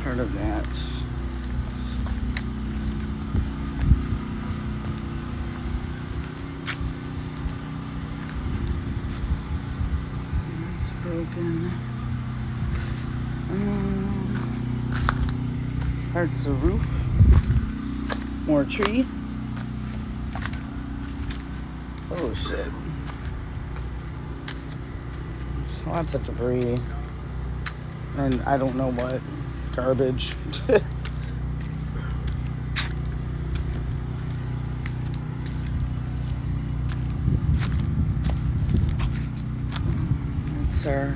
Part of that. It's broken. Parts of roof. More tree. Oh shit. Just lots of debris. And I don't know what. Garbage. That's our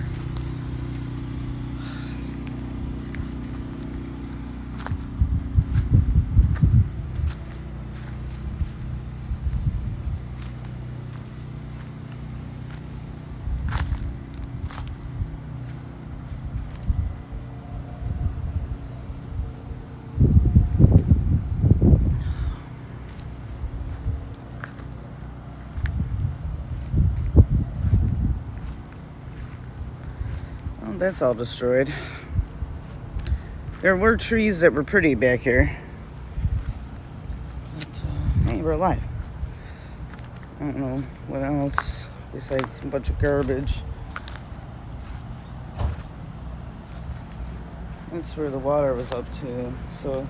that's all destroyed. There were trees that were pretty back here. But, hey, we're alive. I don't know what else besides a bunch of garbage. That's where the water was up to, so...